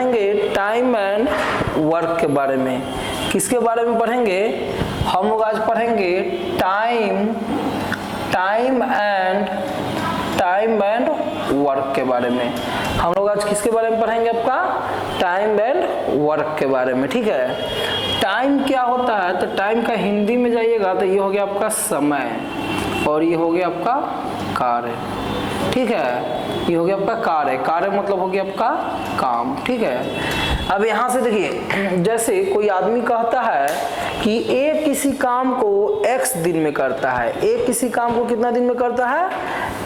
पढ़ेंगे time and work के बारे में। किसके बारे में पढ़ेंगे? हम लोग आज पढ़ेंगे टाइम एंड वर्क के बारे में। हम लोग आज किसके बारे में पढ़ेंगे? आपका टाइम एंड वर्क के बारे में, ठीक है। टाइम क्या होता है? तो टाइम का हिंदी में जाइएगा तो ये हो गया आपका समय और ये हो गया आपका कार्य, ठीक है। ये हो गया आपका कार्य, कार्य मतलब हो गया आपका काम, ठीक है। अब यहाँ से देखिए, जैसे कोई आदमी कहता है कि एक किसी काम को x दिन में करता है, एक किसी काम को कितना दिन में करता है?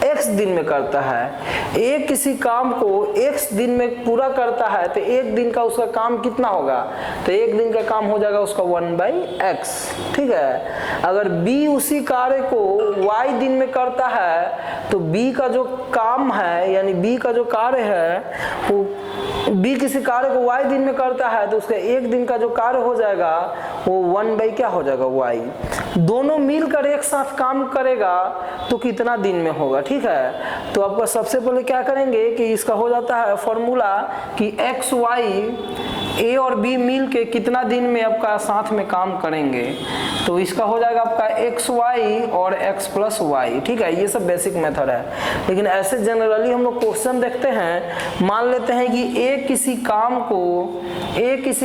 x दिन में करता है। एक किसी काम को x दिन में पूरा करता है तो एक दिन का उसका काम कितना होगा? तो एक दिन का काम हो जाएगा उसका 1/x, ठीक है। अगर b उसी कार्य को y दिन में करता है तो b का जो काम है यानी b का जो कार्य है वो b किसी कार्य को y दिन में करता है तो उसका एक दिन का जो कार्य हो जाएगा वो 1 क्या हो जाएगा? y। दोनों मिलकर एक साथ काम करेगा तो कितना दिन में होगा, ठीक है। तो आपका सबसे पहले क्या करेंगे कि इसका हो जाता है फॉर्मूला कि x y a और b मिल के कितना दिन में आपका साथ में काम करेंगे। तो इसका हो जाएगा आपका x y और x प्लस y, ठीक है। ये सब बेसिक मेथड है, लेकिन ऐसे जनरली हम लोग क्वेश्चन देखते हैं। मान लेते हैं कि a किसी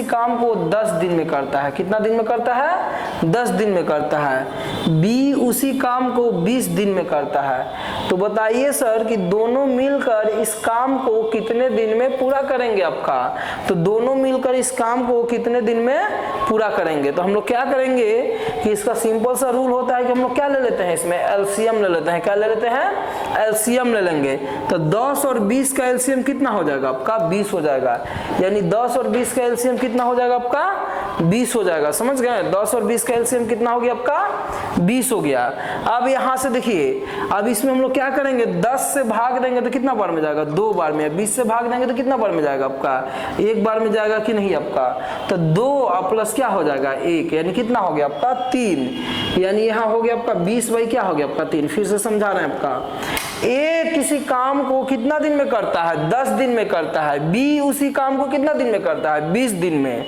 काम को 10 दिन में करता है। कितना दिन में करता है? 10 दिन में करता है। b उसी काम को 20 दिन में करता है। तो बताइए सर कि दोनों मिलकर इस काम को कितने दिन में पूरा करेंगे आपका? तो दोनों मिलकर इस काम को कितने दिन में पूरा करेंगे? तो हम लोग क्या करेंगे कि इसका सिंपल सा रूल होता है कि हम लोग क्या ले लेते हैं, इसमें एलसीएम ले लेते हैं। क्या ले लेते हैं? एलसीएम ले लेंगे। तो 10 और 20 का एलसीएम कितना हो जाएगा आपका? 20 हो जाएगा। यानी 10 और 20 का एलसीएम कितना हो जाएगा आपका? 20 हो जाएगा। समझ गए? 10 और 20 का एलसीएम कितना हो गया आपका? 20 हो गया। अब यहाँ से देखिए, अब इसमें हम लोग क्या करेंगे? 10 से भाग देंगे तो कितना बार में जाएगा? 2 बार में। 20 से भाग देंगे तो कितना बार में जाएगा आपका? 1 बार में जाएगा कि नहीं आपका? तो 2 प्लस क्या हो जाएगा? 1, यानी कितना हो गया आपका? 3। यानी यहाँ हो गया आपका 20 बाई क्या हो गया आपका? 3। फिर से समझा रहे हैं आपका। ए किसी काम को कितना दिन में करता है? 10 दिन में करता है। बी उसी काम को कितना दिन में करता है? 20 दिन में।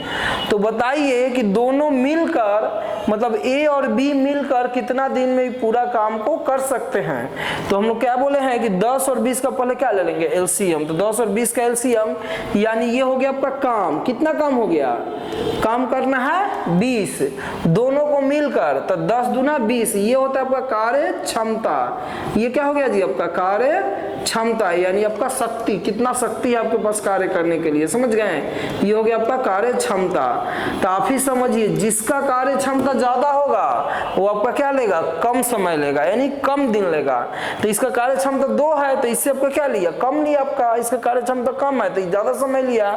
तो बताइए कि दोनों मिलकर, मतलब ए और बी मिलकर कितना दिन में पूरा काम को कर सकते हैं? तो हम लोग क्या बोले हैं कि 10 और 20 का पहले क्या ले लेंगे? एलसीएम। तो 10 और 20 का एलसीएम यानी ये हो गया आपका काम। कितना काम हो गया? काम करना है 20, दोनों को मिलकर। तो 10 दूना 20, ये होता है आपका कार्य क्षमता। ये क्या हो गया जी? आपका कार्य क्षमता, यानी आपका शक्ति, कितना शक्ति है आपके पास कार्य करने के लिए। समझ गए? ये हो गया आपका कार्य क्षमता। तो आप ही समझिए, जिसका कार्य क्षमता ज्यादा होगा वो आपका क्या लेगा? कम समय लेगा, यानी कम दिन लेगा। तो इसका कार्य क्षमता 2 है तो इससे आपका क्या लिया? कम लिया आपका। इसका कार्य क्षमता कम है तो ज्यादा समय लिया।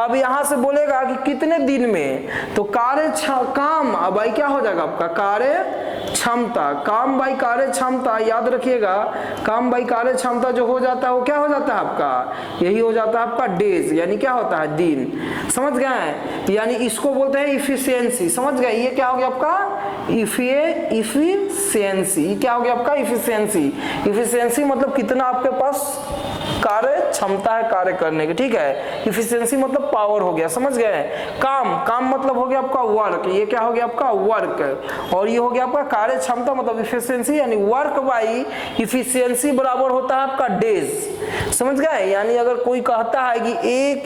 अब यहाँ से बोलेगा कि कितने दिन में, तो काम अब भाई क्या हो जाएगा आपका? कार्य क्षमता। काम बाई कार्य क्षमता, याद रखिएगा, काम बाई कार्य क्षमता जो हो जाता है वो क्या हो जाता है आपका? यही हो जाता है आपका डेज, यानी क्या होता है? दिन। समझ गए? यानी इसको बोलते हैं इफिशियंसी। समझ गए? ये क्या हो गया आपका? इफिशियंसी। क्या हो गया आपका? इफिशियंसी। इफिशियंसी मतलब कितना आपके पास कार्य क्षमता है कार्य करने की, ठीक है। इफिशियंसी मतलब पावर हो गया। समझ गए? काम मतलब हो गया आपका वर्क। ये क्या हो गया आपका? वर्क। और ये हो गया आपका कार्य क्षमता मतलब इफिशियंसी, यानी वर्क बाई इफिशियंसी बराबर होता है आपका डेज। समझ गए? यानी अगर कोई कहता है कि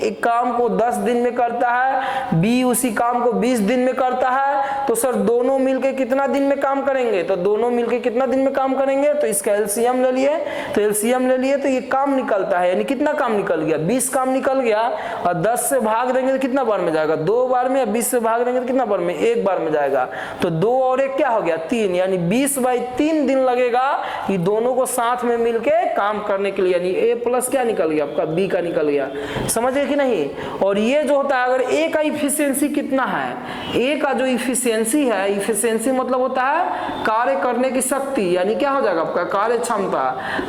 एक काम को 10 दिन में करता है, बी उसी काम को 20 दिन में करता है, तो सर दोनों मिलके कितना दिन में काम करेंगे? तो दोनों मिलके कितना दिन में काम करेंगे? तो इसका एलसीएम ले लिए। तो एलसीएम ले लिए तो ये काम निकलता है, यानी कितना काम निकल गया? 20 काम निकल गया। और 10 से भाग देंगे तो कितना बार में जाएगा? 2 बार में। 20 से भाग देंगे तो कितना बार में? 1 बार में जाएगा। तो 2 और 1 क्या हो गया? 3, यानी 20/3 दिन लगेगा ये दोनों को साथ में मिलके काम करने के लिए। यानी ए प्लस क्या निकल गया आपका? बी का निकल गया। समझे कि नहीं? और ये जो होता है, अगर ए का इफिशियंसी कितना है? ए का जो इफिशियंसी है, इफिशियंसी मतलब होता है कार्य करने की शक्ति, यानी क्या हो जाएगा आपका? कार्य क्षमता।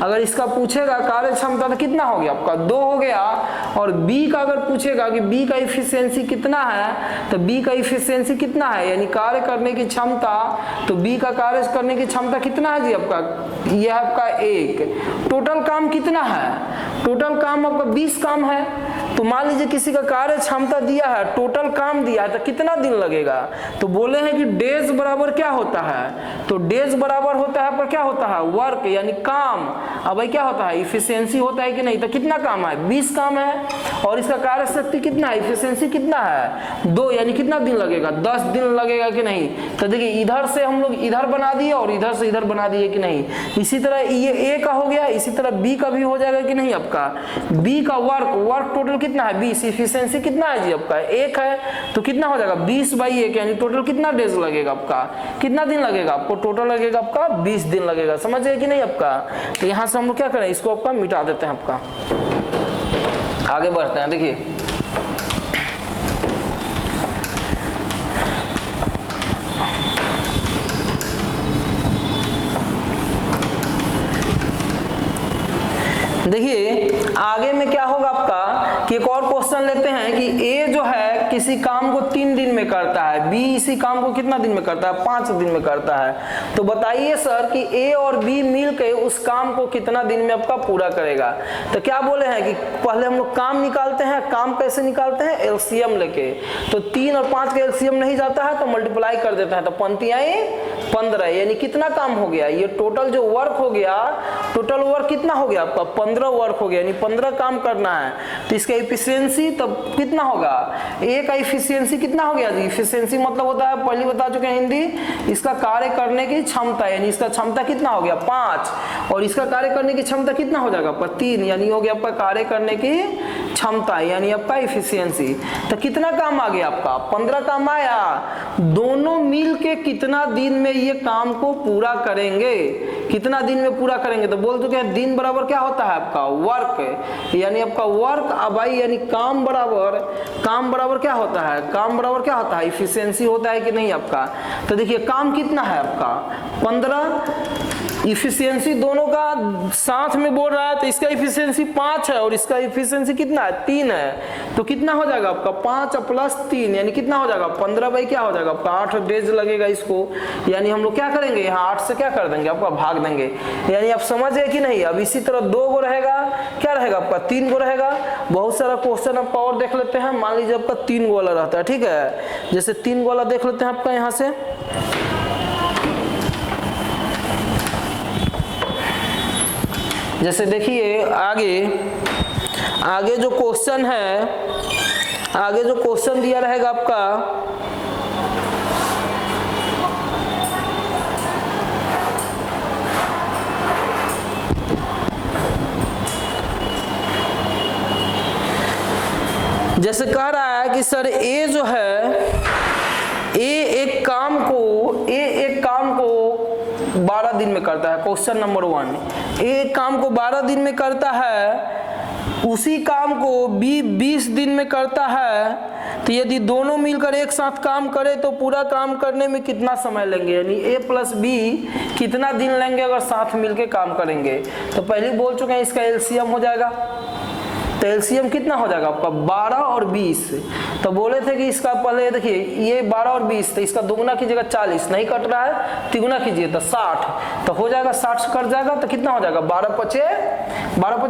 अगर इसका पूछेगा कार्य क्षमता तो कितना हो गया आपका? 2 हो गया। और बी का अगर पूछेगा कि बी का इफिशियंसी कितना है, तो बी का इफिशियंसी कितना है, यानी कार्य करने की क्षमता। तो बी का कार्य करने की क्षमता कितना है जी आपका? यह आपका 1। टोटल काम कितना है? टोटल काम आपका 20 काम है। तो मान लीजिए किसी का कार्य क्षमता दिया है, टोटल काम दिया है, तो कितना दिन लगेगा? तो बोले हैं कि डेज बराबर क्या होता है, तो डेज बराबर होता है पर क्या होता है, वर्क यानी काम। अब भाई क्या होता है, इफिशियंसी होता है कि नहीं, तो कितना काम है, 20 काम है, और इसका कार्य शक्ति कितना है, इफिशियंसी कितना है, 2, यानी कितना दिन लगेगा, 10 दिन लगेगा कि नहीं। तो देखिए इधर से हम लोग इधर बना दिए और इधर से इधर बना दिए कि नहीं। इसी तरह ये ए का हो गया, इसी तरह बी का भी हो जाएगा कि नहीं आपका। बी का वर्क टोटल कितना है, 20, इफिशियंसी कितना है जी आपका, 1 है, तो कितना हो जाएगा 20/1, यानी टोटल कितना डेज लगेगा आपका, कितना दिन लगेगा आपको, टोटल लगेगा आपका 20 दिन लगेगा। समझ गए कि नहीं आपका। तो यहाँ से हम लोग क्या करें, इसको आपका मिटा देते हैं आपका, आगे बढ़ते हैं। देखिए देखिए आगे में क्या होगा आपका कि एक और क्वेश्चन लेते हैं कि ए जो है किसी काम को 3 दिन में करता है, बी इसी काम को कितना दिन में करता है, 5 दिन में करता है। तो बताइए सर कि ए और बी मिलकर उस काम को कितना दिन में आपका पूरा करेगा। तो क्या बोले हैं कि पहले हम लोग काम निकालते हैं। काम कैसे निकालते हैं, एलसीएम लेके। तो 3 और 5 का एलसीएम नहीं जाता है तो मल्टीप्लाई कर देते हैं, तो पंक्तियां 15, यानी कितना काम हो गया, ये टोटल जो वर्क हो गया, टोटल वर्क कितना हो गया आपका, 15 वर्क हो गया, यानी 15 काम करना है। तो इसका इफिशियंसी तब कितना होगा, ए का इफिशियंसी कितना हो गया जी। इफिशियंसी मतलब होता है, पहले बता चुके हैं हिंदी, इसका कार्य करने की क्षमता, यानी इसका क्षमता कितना हो गया 5, और इसका कार्य करने की क्षमता कितना हो जाएगा आपका 3, यानी हो गया आपका कार्य करने की क्षमता, यानी आपका इफिशियंसी। तो कितना काम आ गया आपका, 15 काम आया। दोनों मिल के कितना दिन में ये काम को पूरा करेंगे, कितना दिन में पूरा करेंगे। तो बोल चुके हैं दिन बराबर क्या होता है आपका वर्क, यानी आपका वर्क अबाई यानी काम बराबर क्या होता है, काम बराबर क्या होता है, इफिशियंसी होता है कि नहीं आपका। तो देखिए काम कितना है आपका 15, इफिशियंसी दोनों का साथ में बोल रहा है, तो इसका इफिशियंसी 5 है और इसका इफिशियंसी कितना है 3 है। तो कितना हो जाएगा आपका 5 + 3, यानी कितना हो जाएगा 15 क्या हो जाएगा आपका 8 डेज लगेगा इसको। यानी हम लोग क्या करेंगे, यहाँ 8 से क्या कर देंगे आपका भाग देंगे। यानी आप समझ गए कि नहीं। अब इसी तरह 2 गो रहेगा, क्या रहेगा आपका 3 गो रहेगा। बहुत सारा क्वेश्चन आपका और देख लेते हैं। मान लीजिए आपका 3 गो वाला रहता है, ठीक है। जैसे 3 गो वाला देख लेते हैं आपका यहाँ से। जैसे देखिए आगे जो क्वेश्चन है, आगे जो क्वेश्चन दिया रहेगा आपका, जैसे कह रहा है कि सर ए जो है, एक काम को 12 दिन में करता है। क्वेश्चन नंबर 1, एक काम को 12 दिन में करता है, उसी काम को बी 20 दिन में करता है। तो यदि दोनों मिलकर एक साथ काम करें तो पूरा काम करने में कितना समय लेंगे, यानी ए प्लस बी कितना दिन लेंगे अगर साथ मिलकर काम करेंगे। तो पहले बोल चुके हैं इसका एलसीएम हो जाएगा। तो एलसीएम कितना हो जाएगा आपका 12 और 20। तो बोले थे कि इसका पहले देखिए ये 12 और 20, तो इसका दोगुना कीजिएगा 40, नहीं कट रहा है, तिगुना कीजिए तो 60, तो हो जाएगा 60 से कट जाएगा तो कितना हो जाएगा 12 पचे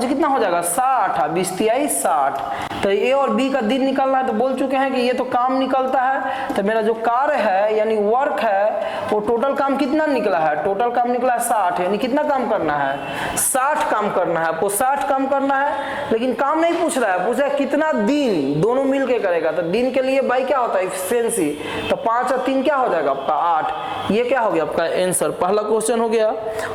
कितना हो जाएगा 60, 20 × 60। तो ए और बी का दिन निकालना है। तो बोल चुके हैं कि ये तो काम निकलता है, तो मेरा जो कार्य है यानी वर्क है वो टोटल काम कितना निकला है, टोटल काम निकला है 60, यानी कितना काम करना है 60 काम करना है आपको, 60 काम करना है। लेकिन काम नहीं पूछ रहा है, पूछ रहा है कितना दिन दोनों मिलके करेगा। तो दिन के लिए बाई क्या होता है इफिशियंसी, तो 5 और 3 क्या हो जाएगा आपका 8। ये क्या हो गया आपका आंसर, पहला क्वेश्चन हो गया।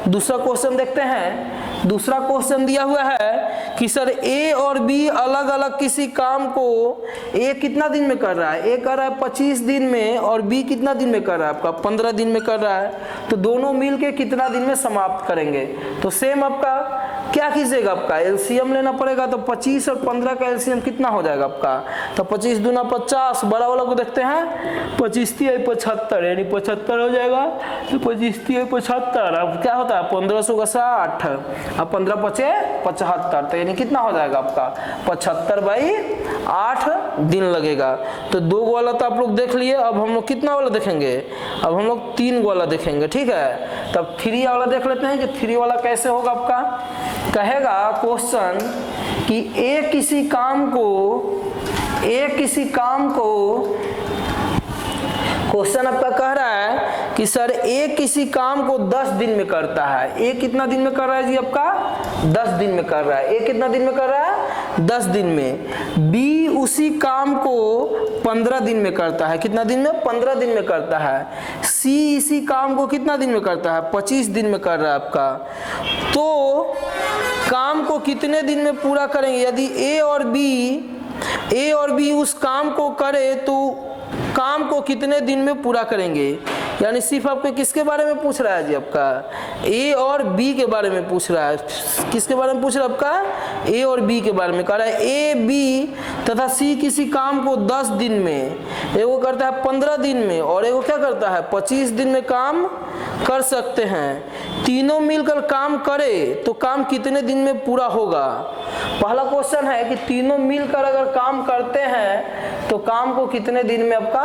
दूसरा क्वेश्चन देखते हैं। दूसरा क्वेश्चन दिया हुआ है कि सर ए और बी अलग अलग किसी काम को ए कितना दिन में कर रहा है, ए कर रहा है 25 दिन में और बी कितना दिन में कर रहा है आपका 15 दिन में कर रहा है। तो दोनों मिलके कितना दिन में समाप्त करेंगे। तो सेम आपका क्या कीजिएगा, आपका एलसीएम लेना पड़ेगा। तो 25 और 15 का एलसीएम कितना हो जाएगा आपका, तो 25 दूना 50, बड़ा वाला को देखते हैं 25 × 75, यानी 75 हो जाएगा। तो 25 × 75 अब क्या होता है 1500 का 60, अब 15 पचे 75, तो यानी कितना हो जाएगा आपका 75/8 दिन लगेगा। तो 2 वाला तो आप लोग देख लिए। अब हम लोग कितना वाला देखेंगे, अब हम लोग 3 वाला देखेंगे, ठीक है। तब 3 वाला देख लेते हैं कि 3 वाला कैसे होगा आपका। कहेगा क्वेश्चन कि ए किसी काम को क्वेश्चन आपका कह रहा है कि सर ए किसी काम को 10 दिन में करता है। ए कितना दिन में कर रहा है जी आपका? 10 दिन में कर रहा है। ए कितना दिन में कर रहा है? 10 दिन में। बी उसी काम को 15 दिन में करता है। कितना दिन में? 15 दिन में करता है। सी इसी काम को कितना दिन में करता है? 25 दिन में कर रहा है आपका। तो काम को कितने दिन में पूरा करेंगे? यदि ए और बी उस काम को करे तो काम को कितने दिन में पूरा करेंगे? यानी सिर्फ आपके किसके बारे में पूछ रहा है जी आपका? ए और बी के बारे में पूछ रहा है। किसके बारे में पूछ रहा है आपका? ए और बी के बारे में कह रहा है। ए बी तथा सी किसी काम को 10 दिन में, एगो करता है 15 दिन में और एगो क्या करता है 25 दिन में काम कर सकते हैं। तीनों मिलकर काम करे तो काम कितने दिन में पूरा होगा? पहला क्वेश्चन है कि तीनों मिलकर अगर काम करते हैं तो काम को कितने दिन में आपका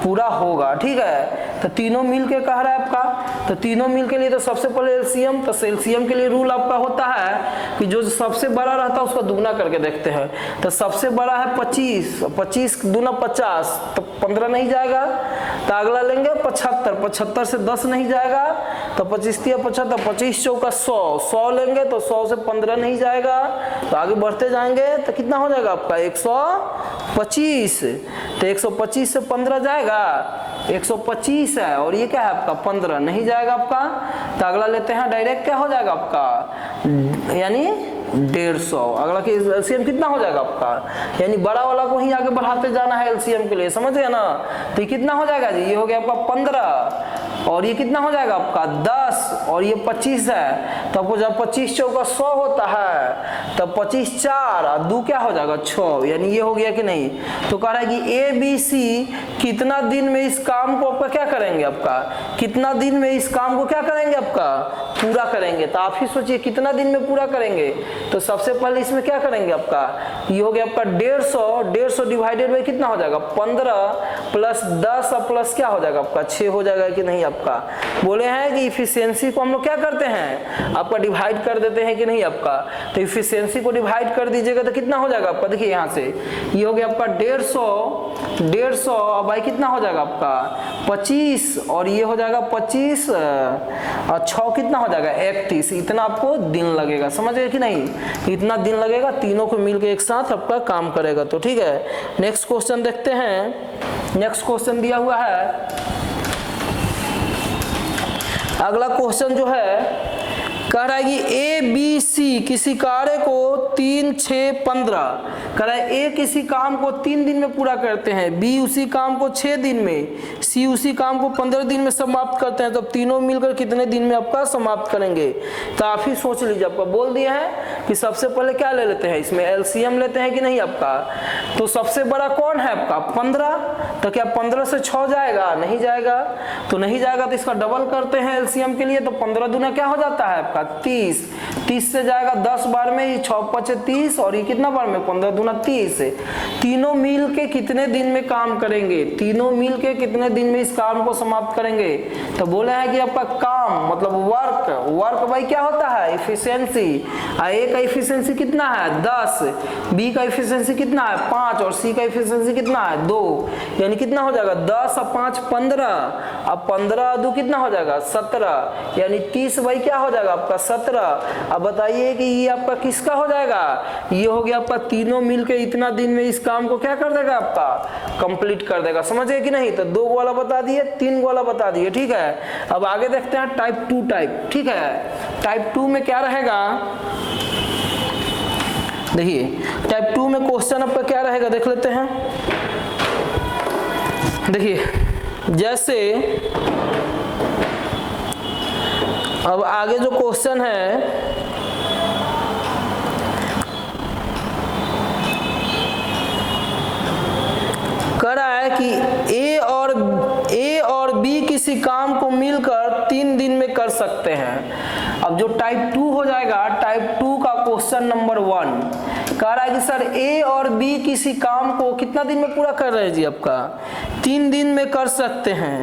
पूरा होगा। ठीक है, तो तीनों मिल के कह रहा है आपका। तो तीनों मिल के लिए तो सबसे पहले एलसीएम, तो एलसीएम के लिए रूल आपका होता है कि जो सबसे बड़ा रहता है उसका दुगना करके देखते हैं। तो सबसे बड़ा है 25, 25 दूना 50, तो 15 नहीं जाएगा। तो अगला लेंगे 75, 75 से 10 नहीं जाएगा, तो 25 या 75, 25 चौका 100, 100 लेंगे तो 100 से 15 नहीं जाएगा। तो आगे बढ़ते जाएंगे तो कितना हो जाएगा आपका 125। तो 125 से 15 जाएगा, 125 है और ये क्या है आपका 15 नहीं जाएगा आपका। तो अगला लेते हैं डायरेक्ट, क्या हो जाएगा आपका यानी 150। अगला के एलसीएम कितना हो जाएगा आपका, यानी बड़ा वाला को ही आगे बढ़ाते जाना है एलसीएम के लिए, समझ गए ना। तो ये कितना हो जाएगा जी? ये हो गया आपका 15 और ये कितना हो जाएगा आपका 10 और ये 25 है। तो आपको जब 25 चौका 100 होता है तब 25 4 और 2 क्या हो जाएगा 6, यानी ये हो गया कि नहीं। तो कह रहा है कि ए बी सी कितना दिन में इस काम को आपका क्या करेंगे, आपका कितना दिन में इस काम को क्या करेंगे आपका पूरा करेंगे। तो आप ही सोचिए कितना दिन में पूरा करेंगे। तो सबसे पहले इसमें क्या करेंगे आपका, ये हो गया आपका 150 डिवाइडेड बाई कितना हो जाएगा 15 प्लस 10 और प्लस क्या हो जाएगा आपका 6 हो जाएगा कि नहीं आपका। बोले हैं कि इफिशियंसी को हम लोग क्या करते हैं आपका डिवाइड कर देते हैं कि नहीं आपका। तो इफिशियंसी को डिवाइड कर दीजिएगा तो कितना हो जाएगा आपका, देखिए यहाँ से ये हो गया आपका 150 और बाई कितना हो जाएगा आपका 25 और ये हो जाएगा 25 और 6 कितना हो जाएगा 31। इतना आपको दिन लगेगा, समझ गए कि नहीं, इतना दिन लगेगा। तीनों को मिलकर एक साथ आपका काम करेगा। तो ठीक है, नेक्स्ट क्वेश्चन देखते हैं। नेक्स्ट क्वेश्चन दिया हुआ है, अगला क्वेश्चन जो है कह रहा है कि ए बी सी किसी कार्य को 3, 6, 15 कह रहा है। ए किसी काम को 3 दिन में पूरा करते हैं, बी उसी काम को 6 दिन में, सी उसी काम को 15 दिन में समाप्त करते हैं। तो तीनों मिलकर कितने दिन में आपका समाप्त करेंगे। तो आप ही सोच लीजिए, आपका बोल दिया है कि सबसे पहले क्या ले लेते हैं, इसमें एलसीएम लेते हैं कि नहीं आपका। तो सबसे बड़ा कौन है आपका 15, तो क्या 15 से 6 जाएगा, नहीं जाएगा। तो नहीं जाएगा तो इसका डबल करते हैं एलसीएम के लिए। तो 15 दूना क्या हो जाता है आपका 30, 30 से जाएगा 10 बार में, ये 6 5 30 और ये कितना बार में 15 दूना 30। तीनों मिल के कितने दिन में काम करेंगे, तीनों मिल के कितने दिन में इस काम को समाप्त करेंगे। तो बोले हैं कि आपका काम मतलब वर्क भाई क्या होता है इफिशियंसी। ए का इफिशियंसी कितना है 10, बी का इफिशियंसी कितना है 5 और सी का इफिशियंसी कितना है 2, यानी कितना हो जाएगा 10 और 5 15, अब 15 और 2 कितना हो जाएगा 17, यानी 30 भाई क्या हो जाएगा आपका 17। अब बताइए कि ये आपका किसका हो जाएगा, ये हो गया आपका तीनों मिलके इतना दिन में इस काम को क्या कर देगा आपका कंप्लीट कर देगा, समझे कि नहीं। तो 2 वाला बता दिए, 3 वाला बता दिए, ठीक है। अब आगे देखते हैं टाइप 2 टाइप, ठीक है। टाइप 2 में क्या रहेगा, देखिए टाइप 2 में क्वेश्चन आपका क्या रहेगा देख लेते हैं। देखिए जैसे अब आगे जो क्वेश्चन है कह रहा है कि ए और बी किसी काम को मिलकर 3 दिन में कर सकते हैं। अब जो टाइप 2 हो जाएगा, टाइप 2 का क्वेश्चन नंबर 1 कह रहा है कि सर ए और बी किसी काम को कितना दिन में पूरा कर रहे हैं जी आपका 3 दिन में कर सकते हैं,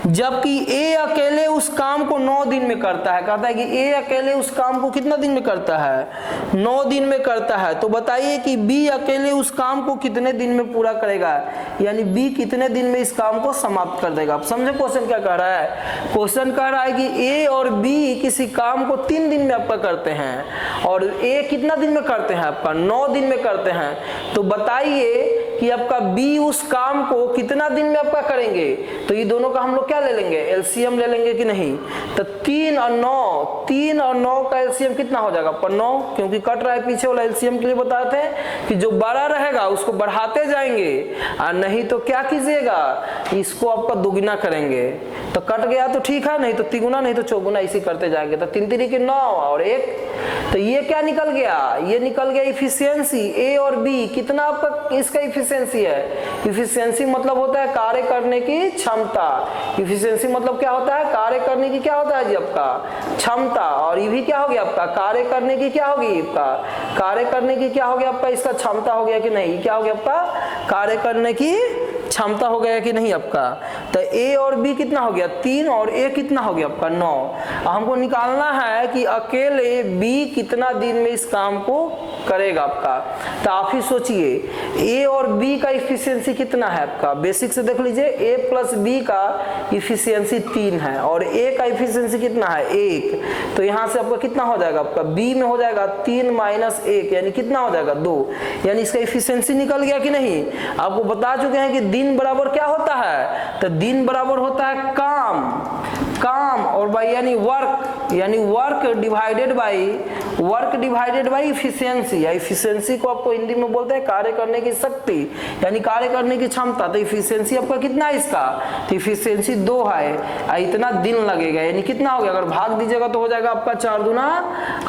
जबकि ए अकेले उस काम को 9 दिन में करता है। कहता है कि ए अकेले उस काम को कितना दिन में करता है 9 दिन में करता है। तो बताइए कि बी अकेले उस काम को कितने दिन में पूरा करेगा, यानी बी कितने दिन में इस काम को समाप्त कर देगा। आप समझे क्वेश्चन क्या कह रहा है? क्वेश्चन कह रहा है कि ए और बी किसी काम को 3 दिन में आपका करते हैं और ए कितना दिन में करते हैं आपका 9 दिन में करते हैं। तो बताइए कि आपका बी उस काम को कितना दिन में आपका करेंगे। तो ये दोनों का हम लोग क्या ले लेंगे, एलसीएम ले लेंगे कि नहीं। तो 3 और 9 का एलसीएम कितना हो जाएगा आपका 9, क्योंकि कट रहा है पीछे वाला एलसीएम के लिए बताते हैं कि जो बड़ा रहेगा उसको बढ़ाते जाएंगे और नहीं तो क्या कीजिएगा इसको आपका दुगुना करेंगे। तो कट गया तो ठीक है, नहीं तो तिगुना नहीं तो चौगुना इसी करते जाएंगे। तो 3 3 के 9 और 1, तो ये क्या निकल गया, ये निकल गया इफिशियंसी। ए और बी कितना आपका इसका इफिशियंसी है। इफिशियंसी मतलब होता है कार्य करने की क्षमता। इफिशियंसी मतलब क्या होता है, कार्य करने की क्या होता है जी आपका क्षमता। और ये भी क्या हो गया आपका कार्य करने की क्या होगी आपका, कार्य करने की क्या हो गया आपका इसका क्षमता हो गया कि नहीं, क्या हो गया आपका कार्य करने की क्षमता हो गया कि नहीं आपका। तो ए और बी कितना हो गया 3 और ए कितना हो गया आपका 9। हमको निकालना है कि अकेले बी कितना दिन में इस काम को करेगा आपका। तो आप ही सोचिए ए और बी का इफिशियंसी कितना है आपका, बेसिक से देख लीजिए ए प्लस बी का इफिशियंसी 3 है और ए का इफिशियंसी कितना है 1। तो यहाँ से आपका कितना हो जाएगा आपका बी में हो जाएगा 3 - 1 यानी कितना हो जाएगा 2, यानी इसका इफिशियंसी निकल गया कि नहीं। आपको बता चुके हैं कि दिन बराबर क्या होता है, तो दिन बराबर होता है काम और बाई यानी वर्क डिवाइडेड बाई इफिशियंसी। या इफिशियंसी को आपको हिंदी में बोलते हैं कार्य करने की शक्ति यानी कार्य करने की क्षमता। तो इफिशियंसी आपका कितना है इसका, तो इफिशियंसी 2 है। इतना दिन लगेगा यानी कितना हो गया, अगर भाग दीजिएगा तो हो जाएगा आपका 4 दूना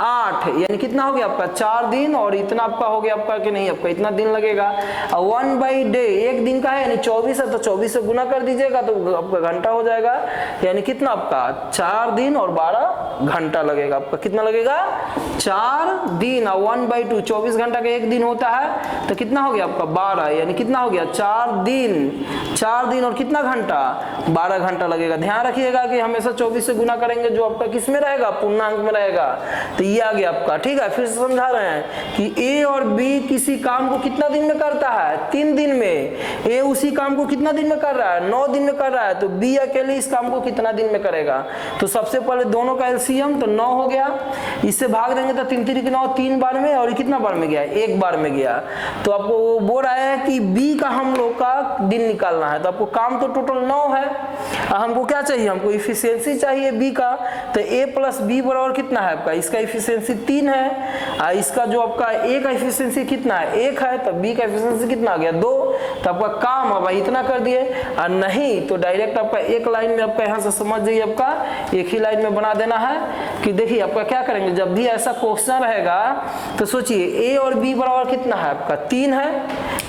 8 यानी कितना हो गया आपका 4 दिन और इतना आपका हो गया आपका कि नहीं आपका इतना दिन लगेगा। 1/डे 1 दिन का है यानी 24 है, तो 24 से गुना कर दीजिएगा तो आपका घंटा हो जाएगा, यानी कितना आपका 4 दिन और 12 घंटा लगेगा। आपका कितना लगेगा 4 दिन और 1/2 24 घंटा का 1 दिन होता है, तो कितना हो गया आपका 12 यानी कितना हो गया 4 दिन और कितना घंटा 12 घंटा लगेगा। ध्यान रखिएगा कि हमेशा 24 से गुना करेंगे जो आपका किस में रहेगा पूर्णांक में रहेगा। तो ये आ गया आपका, ठीक है। फिर से समझा रहे हैं कि ए और बी किसी काम को कितना दिन में करता है 3 दिन में। ए उसी काम को कितना दिन में कर रहा है 9 दिन में कर रहा है, तो बी अकेले इस काम को कितना दिन में करेगा। तो सबसे पहले दोनों का एलसीएम तो 9 हो गया, इससे भाग देंगे तो 3 3 के 9 3 बार में और कितना बार में गया 1 बार में गया। तो आपको वो बोल रहा है कि बी का हम लोग का दिन निकालना है। तो आपको काम तो टोटल 9 है, हमको क्या चाहिए, हमको इफिशियंसी चाहिए बी का। तो ए प्लस बी बराबर कितना है आपका, इसका इफिशियंसी 3 है, इसका जो आपका ए का इफिशियंसी कितना है 1 है, तो बी का इफिशियंसी कितना आ गया 2। तो आपका काम अब इतना कर दिए, और नहीं तो डायरेक्ट आपका एक लाइन में आपका यहाँ से समझ जाइए, आपका एक ही लाइन में बना देना है कि देखिए आपका क्या करेंगे। जब भी ऐसा क्वेश्चन रहेगा तो सोचिए ए और बी बराबर कितना है आपका 3 है,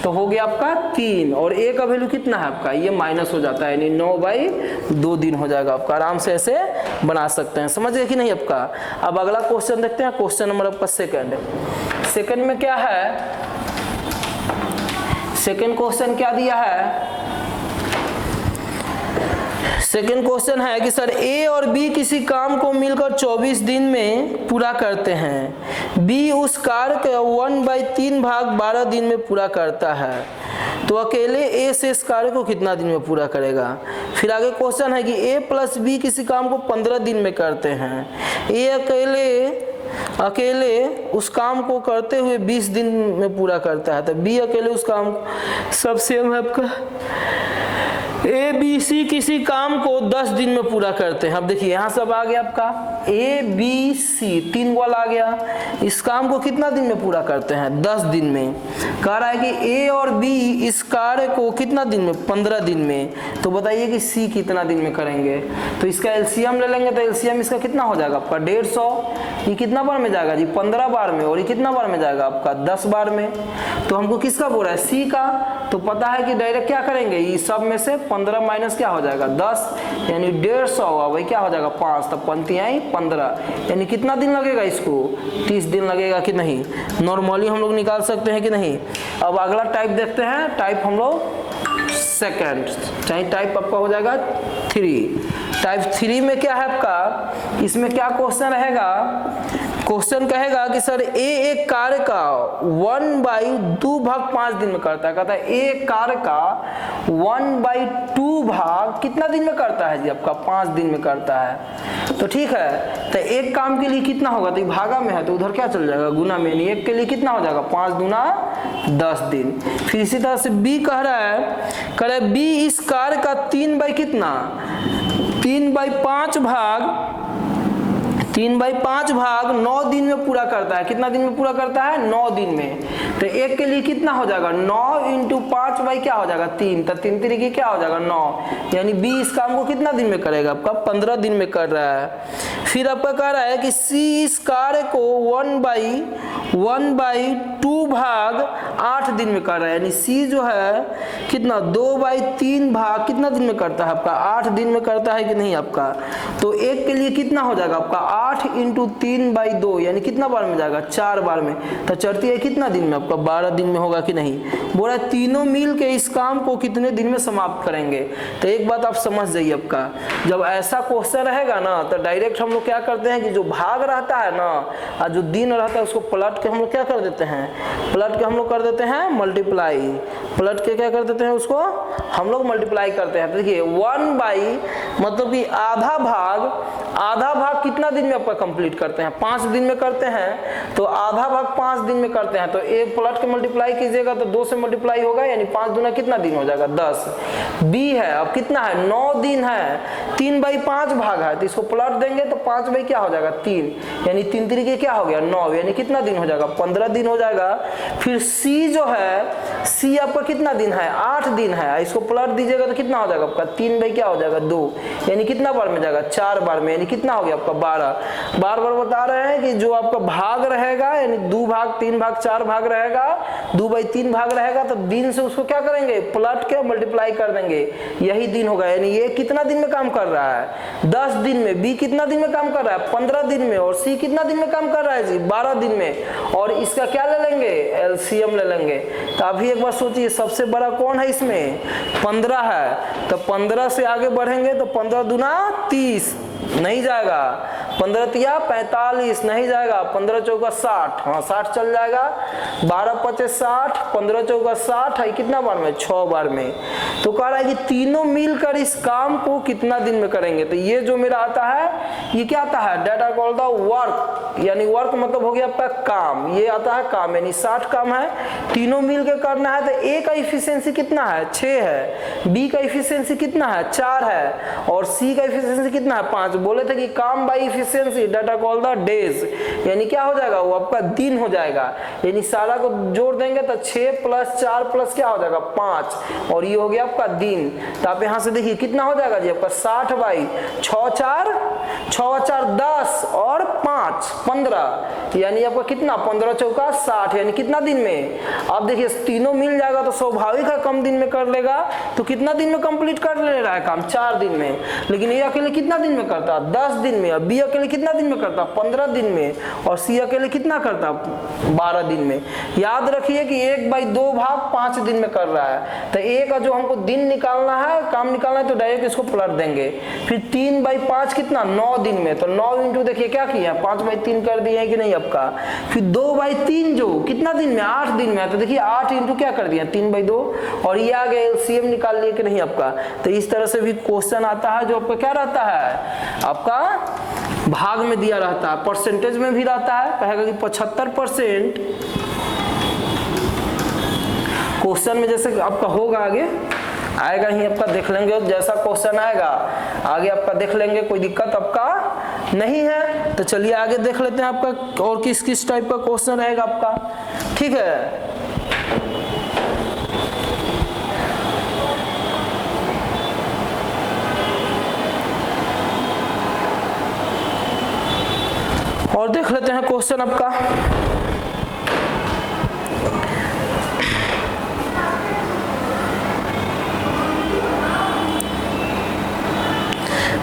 तो हो गया आपका 3 और ए का वैल्यू कितना है आपका, ये माइनस हो जाता है यानी 9/2 दिन हो जाएगा आपका। आराम से ऐसे बना सकते हैं, समझ गए कि नहीं आपका। अब अगला क्वेश्चन देखते हैं, क्वेश्चन नंबर आपका सेकंड में क्या है। सेकंड क्वेश्चन क्या दिया है, सेकंड क्वेश्चन है कि सर ए और बी किसी काम को मिलकर 24 दिन में पूरा करते हैं। बी उस कार्य का 1/3 भाग 12 दिन में पूरा करता है, तो अकेले ए से इस कार्य को कितना दिन में पूरा करेगा। फिर आगे क्वेश्चन है कि ए प्लस बी किसी काम को 15 दिन में करते हैं। ए अकेले उस काम को करते हुए 20 दिन में पूरा करता है, तो बी अकेले उस काम सब सेम है आपका। ए बी सी किसी काम को 10 दिन में पूरा करते हैं। अब देखिए यहाँ सब आ गया आपका ए बी सी 3 वाला आ गया। इस काम को कितना दिन में पूरा करते हैं 10 दिन में। कह रहा है कि ए और बी इस कार्य को कितना दिन में 15 दिन में। तो बताइए कि सी कितना दिन में करेंगे। तो इसका एलसीएम ले लेंगे, तो एलसीएम इसका कितना हो जाएगा आपका 150। ये कितना बार में जाएगा जी 15 बार में, और ये कितना बार में जाएगा आपका 10 बार में। तो हमको किसका बोल रहा है, सी का। तो पता है कि डायरेक्ट क्या करेंगे, इस सब में से 15 माइनस क्या हो जाएगा 10, यानी 150 हुआ, वही क्या हो जाएगा 5, तब पंक्ति आई 15, यानी कितना दिन लगेगा इसको, 30 दिन लगेगा कि नहीं। नॉर्मली हम लोग निकाल सकते हैं कि नहीं। अब अगला टाइप देखते हैं, टाइप हम लोग सेकेंड, चाहे टाइप आपका हो जाएगा 3। टाइप 3 में क्या है आपका, इसमें क्या क्वेश्चन रहेगा, क्वेश्चन कहेगा कि सर एक कार्य का 1/2 भाग 5 दिन में करता है। कहता है एक कार्य का 1/2 भाग कितना दिन में करता है जी, आपका 5 दिन में करता है। तो ठीक है, तो एक काम के लिए कितना होगा, तो भागा में है तो उधर क्या चल जाएगा, गुना में, यानी एक के लिए कितना हो जाएगा 5 दूना 10 दिन। फिर इसी तरह से बी कह रहा है, कह रहा है बी इस कार्य का 3/5 भाग 9 दिन में पूरा करता है। कितना दिन में पूरा करता है, 9 दिन में। तो एक के लिए कितना हो जाएगा, 9 × 5 बाई क्या हो जाएगा 3, तो 3 3 की क्या हो जाएगा 9, यानी बी इस काम को कितना दिन में करेगा, आपका 15 दिन में कर रहा है। फिर आपका कह रहा है कि सी इस कार्य को 1/2 भाग 8 दिन में कर रहा है, यानी सी जो है कितना 2/3 भाग कितना दिन में करता है, आपका 8 दिन में करता है कि नहीं आपका। तो एक के लिए कितना हो जाएगा आपका 8 × 3/2, यानी कितना बार में जाएगा 4 बार में। तो चढ़ती है कितना दिन में, आपका 12 दिन में होगा कि नहीं। बोला तीनों मिल के इस काम को कितने दिन में समाप्त करेंगे। तो एक बात आप समझ जाइए, आपका जब ऐसा क्वेश्चन रहेगा ना, तो डायरेक्ट हम लोग क्या करते हैं कि जो भाग रहता है ना और जो दिन रहता है उसको पलट के हम लोग क्या कर देते हैं, पलट के हम लोग कर देते हैं मल्टीप्लाई, पलट के क्या कर देते हैं उसको हम लोग मल्टीप्लाई करते हैं। देखिए 1 मतलब कि आधा भाग कितना दिन में आपका कंप्लीट करते हैं, 5 दिन में करते हैं। तो आधा भाग 5 दिन में करते हैं, तो एक पलट के मल्टीप्लाई कीजिएगा तो 2 से मल्टीप्लाई होगा, यानी 5 दूना कितना दिन हो जाएगा 10। बी है, अब कितना है 9 दिन है, 3/5 भाग है, तो इसको पलट देंगे तो 5 बाई क्या हो जाएगा 3, यानी 3 3 क्या हो गया 9, यानी कितना दिन हो जाएगा 15 दिन हो जाएगा। फिर सी जो है, सी आपका कितना दिन है 8 दिन है, इसको पलट दीजिएगा तो कितना हो जाएगा आपका 3 बाई क्या हो जाएगा 2, यानी कितना बार में जाएगा 4 बार में, यानी कितना हो गया आपका 12। बार बार बता रहे हैं कि जो आपका भाग रहेगा, यानी 2 भाग 3 भाग 4 भाग रहेगा, 2/3 भाग रहेगा, तो दिन से उसको क्या करेंगे पलट के मल्टीप्लाई कर देंगे, यही दिन होगा। यानी ये कितना दिन में काम कर रहा है 10 दिन में, बी कितना दिन में काम कर रहा है 15 दिन में, और सी कितना दिन में काम कर रहा है जी 12 दिन में। और इसका क्या ले लेंगे, एलसीएम ले लेंगे। तो अभी एक बार सोचिए सबसे बड़ा कौन है इसमें, 15 है, तो 15 से आगे बढ़ेंगे तो 15 दूना 30 नहीं जाएगा, 15 तिया 45 नहीं जाएगा, 15 चौका 60, हाँ 60 चल जाएगा, 12 5 60, 15 चौका 60 है, कितना बार में 6 बार में। तो कह रहा है कि तीनों मिलकर इस काम को कितना दिन में करेंगे। तो ये जो मेरा आता है ये क्या आता है, डेटा कॉल्ड द वर्क, यानी वर्क मतलब हो गया आपका काम, ये आता है काम, यानी 60 काम है, तीनों मिल के करना है। तो ए का इफिशियंसी कितना है 6 है, बी का इफिशियंसी कितना है 4 है, और सी का इफिशियंसी कितना है 5। बोले थे कि काम by efficiency data call the days, यानी क्या हो जाएगा वो आपका दिन हो जाएगा, यानी सारा को जोड़ देंगे तो 6 + 4 + क्या हो जाएगा 5, और ये हो गया आपका दिन। तो आप यहाँ से देखिए कितना हो जाएगा जी आपका 60/6 4 10 और 5 15, यानी आपका कितना 15 चौका 60, यानी कितना दिन में। आप देखिए तीनों मिल जाएगा तो स्वाभाविक है कम दिन में कर लेगा। तो कितना दिन में कंप्लीट कर ले रहा है काम 4 दिन में, लेकिन ये अकेले कितना दिन में करता 10 दिन में, और बी अकेले कितना दिन में करता 15 दिन में, और सी अकेले कितना करता 12 दिन में। याद रखिए कि 1/2 भाग 5 दिन में कर रहा है। तो ए का जो हमको दिन निकालना है, काम निकालना है, तो डायरेक्ट इसको पलट देंगे। फिर 3/5 कितना 9 दिन में, तो 9 इंटू देखिए क्या किया 5/3 कर दिए कि नहीं आपका। फिर 2/3 जो कितना दिन में 8 दिन में, तो देखिए 8 इंटू क्या कर दिया 3/2, और ये आ गया एलसीएम निकाल लिए कि नहीं आपका। तो इस तरह से भी क्वेश्चन आता है जो आपका क्या रहता है आपका भाग में दिया रहता है, परसेंटेज में भी रहता है। कहेगा कि 75% क्वेश्चन में जैसे आपका होगा आगे आएगा ही आपका, देख लेंगे जैसा क्वेश्चन आएगा आगे आपका देख लेंगे, कोई दिक्कत आपका नहीं है। तो चलिए आगे देख लेते हैं आपका और किस किस टाइप का क्वेश्चन रहेगा आपका, ठीक है। और देख लेते हैं क्वेश्चन आपका।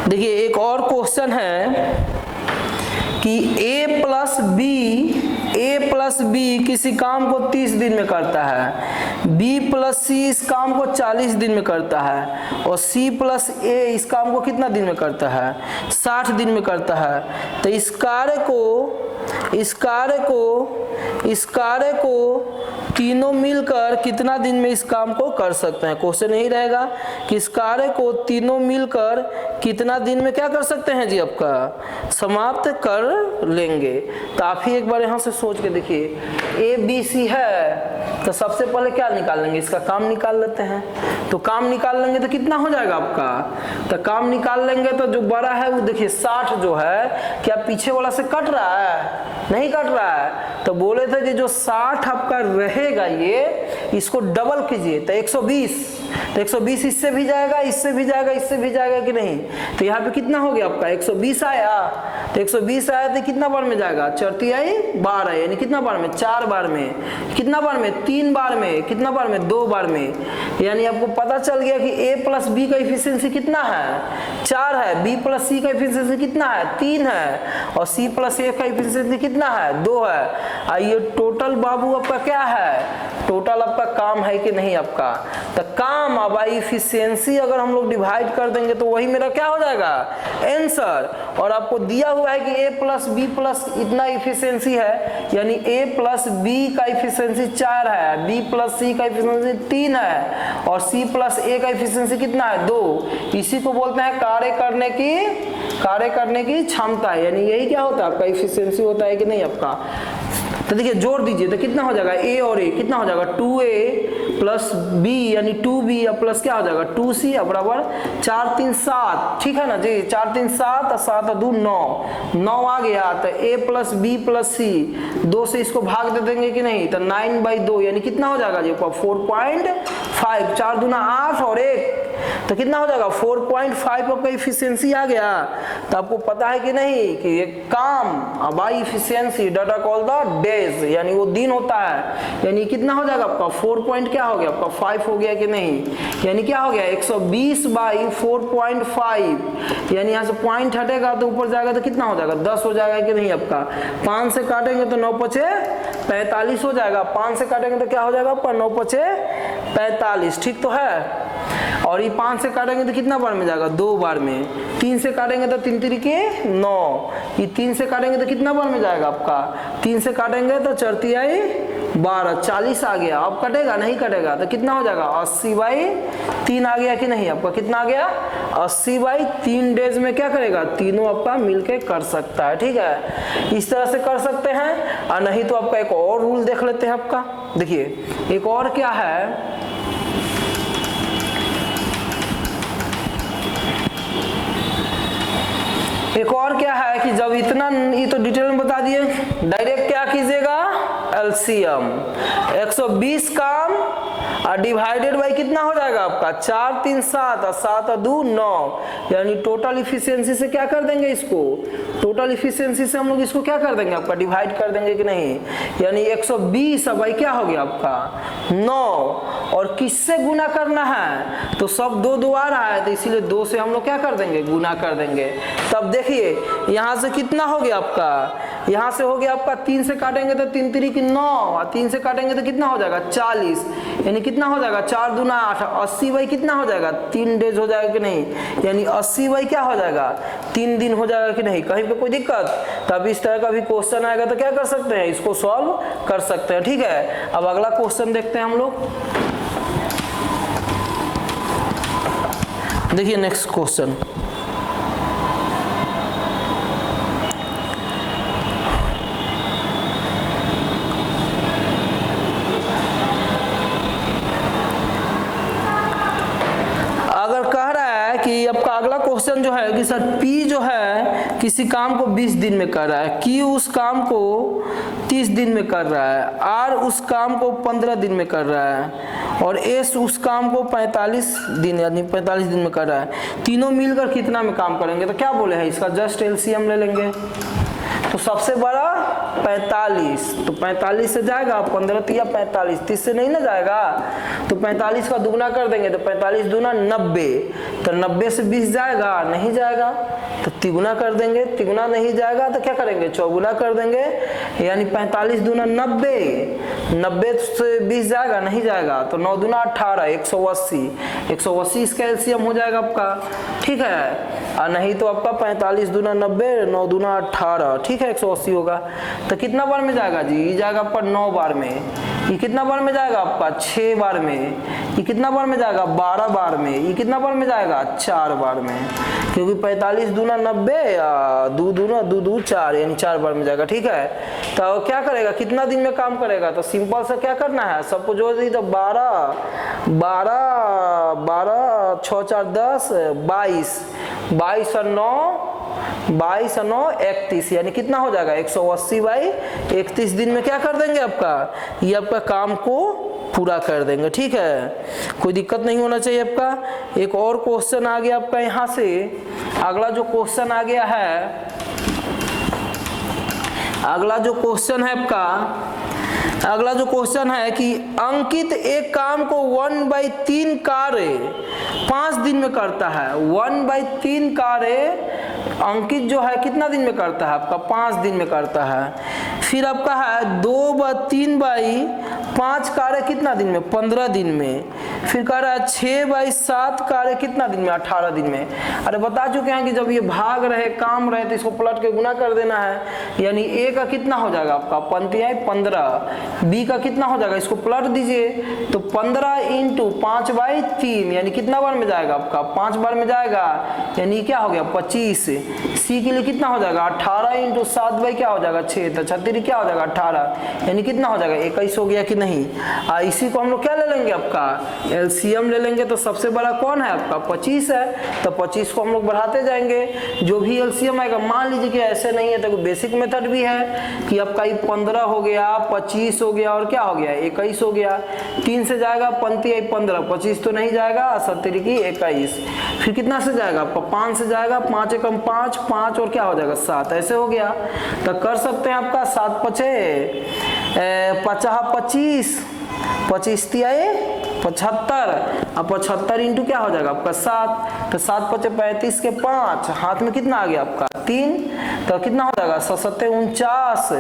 देखिए एक और क्वेश्चन है कि a प्लस बी किसी काम को 30 दिन में करता है, b प्लस सी इस काम को 40 दिन में करता है और c प्लस ए इस काम को कितना दिन में करता है, 60 दिन में करता है। तो इस कार्य को तीनों मिलकर कितना दिन में इस काम को कर सकते हैं। क्वेश्चन यही रहेगा कि इस कार्य को तीनों मिलकर कितना दिन में क्या कर सकते हैं जी, आपका समाप्त कर लेंगे। तो आप ही एक बार यहाँ से सोच के देखिए, ए बी सी है तो सबसे पहले क्या निकाल लेंगे, इसका काम निकाल लेते हैं। तो काम निकाल लेंगे तो कितना हो जाएगा आपका, तो काम निकाल लेंगे तो जो बड़ा है वो देखिए 60 जो है, क्या पीछे वाला से कट रहा है, नहीं कट रहा है। तो बोले थे कि जो 60 आपका रहेगा ये, इसको डबल कीजिए तो 120, तो 120 इससे भी जाएगा, इससे भी जाएगा, इससे भी जाएगा कि नहीं। तो यहाँ पे कितना हो गया आपका 120 आया, तो 120 आया तो कितना बार में जाएगा, 4 आई 12, यानी कितना बार में, 4 बार में, कितना बार में, 3 बार में, कितना बार में, 2 बार में। यानी आपको पता चल गया कि a प्लस बी का एफिशिएंसी कितना है, 4 है, b प्लस सी का एफिशिएंसी कितना है, 3 है, और c प्लस ए का एफिशिएंसी कितना है, 2 है। आइए टोटल बाबू आपका क्या है, टोटल आपका काम है कि नहीं आपका। तो काम अब एफिशिएंसी अगर हम लोग डिवाइड कर देंगे तो वही मेरा क्या हो जाएगा, आंसर। और आपको दिया हुआ है कि a प्लस बी प्लस इतना एफिशिएंसी है, यानी a प्लस बी का एफिशिएंसी 4 है, b प्लस सी का एफिशिएंसी 3 है, और c प्लस ए का एफिशिएंसी कितना है, 2। इसी को बोलते हैं कार्य करने की क्षमता, यानी यही क्या होता है आपका एफिशिएंसी होता है कि नहीं आपका। तो देखिए जोड़ दीजिए तो कितना हो जाएगा, a और a कितना हो जाएगा, 2a प्लस b यानी 2b या प्लस क्या हो जाएगा 2c बराबर 4 3 7, ठीक है ना जी, 4 3 7 और 7 2 9 आ गया। तो a plus b plus c 2 से इसको भाग दे देंगे कि नहीं, तो 9/2 यानी कितना हो जाएगा जी 4.5, 4 दूना 8 और 1 तो कितना हो जाएगा 4.5 आपका इफिशियंसी आ गया। तो आपको पता है कि नहीं कि ये काम by efficiency data call the days, यानी वो दिन होता है, यानी कितना हो जाएगा आपका 4 पॉइंट क्या हो गया आपका 5 हो गया कि नहीं, यानी क्या हो गया 120/4.5, यानी यहाँ से पॉइंट हटेगा तो ऊपर जाएगा तो कितना हो जाएगा 10 हो जाएगा कि नहीं आपका। 5 से काटेंगे तो 9 5 45 हो जाएगा, 5 से काटेंगे तो क्या हो जाएगा आपका 9 5 45, ठीक तो है। और ये 5 से काटेंगे तो कितना बार में जाएगा, 2 बार में। 3 से काटेंगे तो 3 3 9, ये 3 से काटेंगे तो कितना बार में जाएगा आपका, 3 से काटेंगे तो 4 आई 12, 40 आ गया। अब कटेगा नहीं कटेगा तो कितना हो जाएगा 80/3 आ गया कि नहीं आपका, कितना आ गया 80/3 डेज में क्या करेगा, तीनों आपका मिलके कर सकता है, ठीक है। इस तरह से कर सकते हैं, और नहीं तो आपका एक और रूल देख लेते हैं आपका। देखिए एक और क्या है, एक और क्या है कि जब इतना, ये तो डिटेल में बता दिए, डायरेक्ट क्या कीजिएगा एलसीएम 120 काम डिवाइडेड बाई कितना हो जाएगा आपका 4 3 7 और 7 2 9, यानी टोटल इफिशियंसी से क्या कर देंगे इसको, टोटल इफिशियंसी से हम लोग इसको क्या कर देंगे आपका डिवाइड कर देंगे कि नहीं, यानी 120 बाई क्या हो गया आपका 9, और किससे गुना करना है, तो सब 2 2 आ रहा है तो इसीलिए 2 से हम लोग क्या कर देंगे गुना कर देंगे। तब देखिए यहाँ से कितना हो गया आपका, यहाँ से हो गया आपका 3 से काटेंगे तो 3 3 9, और 3 से काटेंगे तो कितना हो जाएगा 40, यानी कितना हो जाएगा 4 दूना 8, 80 बाई कितना हो जाएगा 3 डेज हो जाएगा कि नहीं, यानी 80 बाई क्या हो जाएगा 3 दिन हो जाएगा कि नहीं, कहीं पे कोई दिक्कत। तब इस तरह का भी क्वेश्चन आएगा तो क्या कर सकते हैं, इसको सॉल्व कर सकते हैं, ठीक है। अब अगला क्वेश्चन देखते हैं हम लोग। देखिए नेक्स्ट क्वेश्चन, आपका अगला क्वेश्चन जो है कि सर P जो है किसी काम को 20 दिन में कर रहा है, Q उस काम को 30 दिन में कर रहा है, R उस काम को 15 दिन में कर रहा है, और S उस काम को 45 दिन यानी 45 दिन में कर रहा है। तीनों मिलकर कितना में काम करेंगे, तो क्या बोले हैं इसका जस्ट एलसीएम ले लेंगे। तो सबसे बड़ा 45, तो 45 से जाएगा 15 तिया 45, 30 से नहीं ना जाएगा, तो 45 का दुगना कर देंगे तो 45 दूना 90, तो 90 से 20 जाएगा, नहीं जाएगा, तो तिगुना कर देंगे, तिगुना नहीं जाएगा तो क्या करेंगे, चौगुना कर देंगे, यानी 45 दूना 90, 90 से 20 जाएगा, नहीं जाएगा, तो 9 दूना 18, 180, 180 इसका एलसीएम हो जाएगा आपका, ठीक है। और नहीं तो आपका 45 दूना 90, 9 दूना 18, ठीक है, 180 होगा। तो कितना बार में जाएगा जी, ये जाएगा आपका 9 बार में, ये कितना बार में जाएगा आपका 6 बार में, ये कितना बार में जाएगा 12 बार में, ये कितना बार में जाएगा 4 बार में, क्योंकि 45 दूना 90 या 2 दूना 2 2 4, यानी 4 बार में जाएगा, ठीक है। तो क्या करेगा, कितना दिन में काम करेगा, तो सिंपल से क्या करना है, सबको जोड़ दी तो 12 12 12 6 4 10 22, 22 और 9 31, यानी कितना हो जाएगा 180 बाई 31 दिन में क्या कर देंगे आपका, ये आपका काम को पूरा कर देंगे, ठीक है। कोई दिक्कत नहीं होना चाहिए आपका। एक और क्वेश्चन आ गया आपका यहाँ से, अगला जो क्वेश्चन आ गया है, अगला जो क्वेश्चन है आपका, अगला जो क्वेश्चन है कि अंकित एक काम को 1/3 कार्य 5 दिन में करता है। 1/3 कार्य अंकित जो है कितना दिन में करता है आपका, 5 दिन में करता है। फिर आपका है 2/3/5 कार्य कितना दिन में, 15 दिन में। फिर कह रहा है 6/7 कार्य कितना दिन में, 18 दिन में। अरे बता चुके हैं कि जब ये भाग रहे काम रहे तो इसको पलट के गुना कर देना है, यानी ए का कितना हो जाएगा आपका 15, बी का कितना हो जाएगा, इसको पलट दीजिए तो 15 × 5/3, यानी कितना बार में जाएगा आपका 5 बार में जाएगा, यानी क्या हो गया 25। सी के लिए कितना हो जाएगा 18 × 7 क्या हो जाएगा 6, तो 36 क्या हो जाएगा 18, यानी कितना हो जाएगा 21 हो गया कि नहीं। इसी को हम लोग क्या ले लेंगे आपका एलसीएम ले लेंगे, तो सबसे बड़ा कौन है आपका 25 है, तो 25 को हम लोग बढ़ाते जाएंगे, जो भी एलसीएम आएगा। मान लीजिए कि ऐसे नहीं है तो बेसिक मेथड भी है कि आपका ये 15 हो गया, 25 हो गया और क्या हो गया 21 हो गया। 3 से जाएगा 15, 25 तो नहीं जाएगा, 70 की 21। फिर कितना से जाएगा आपका 5 से जाएगा, 5 एकम 5, 5 और क्या हो जाएगा 7, ऐसे हो गया। तो कर सकते हैं आपका 7 5 25, 25 तियाए 75, अब 75 इंटू क्या हो जाएगा आपका 7, तो 7 5 35 के 5, हाथ में कितना आ गया आपका 3, तो कितना हो जाएगा 7 49,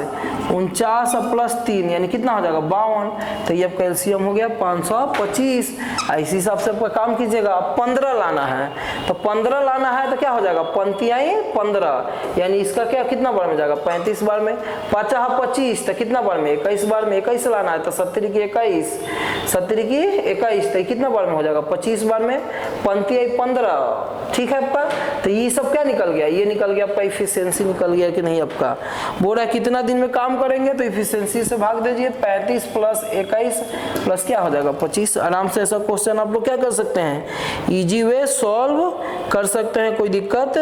49 प्लस 3 यानी कितना हो जाएगा 52, तो ये आपका एलसीएम हो गया 525। इसी हिसाब से आपका काम कीजिएगा। 15 लाना है, तो 15 लाना है तो क्या हो जाएगा 15, यानी इसका क्या कितना बार में जाएगा 35 बार में। 5 25 तो कितना बार में 21 बार में, 21 लाना है तो 70 की 21, 70 की 21 तो कितना बार में हो जाएगा 25 बार में, 15, ठीक है आपका। तो ये सब क्या निकल गया, ये निकल गया आपका इफिशियंसी निकल गया कि नहीं आपका। बोल रहा है कितना दिन में काम करेंगे, तो इफिशियंसी से भाग दीजिए, 35 प्लस 21 प्लस क्या हो जाएगा 25। आराम से ऐसा क्वेश्चन आप लोग क्या कर सकते हैं, इजी वे सॉल्व कर सकते हैं, कोई दिक्कत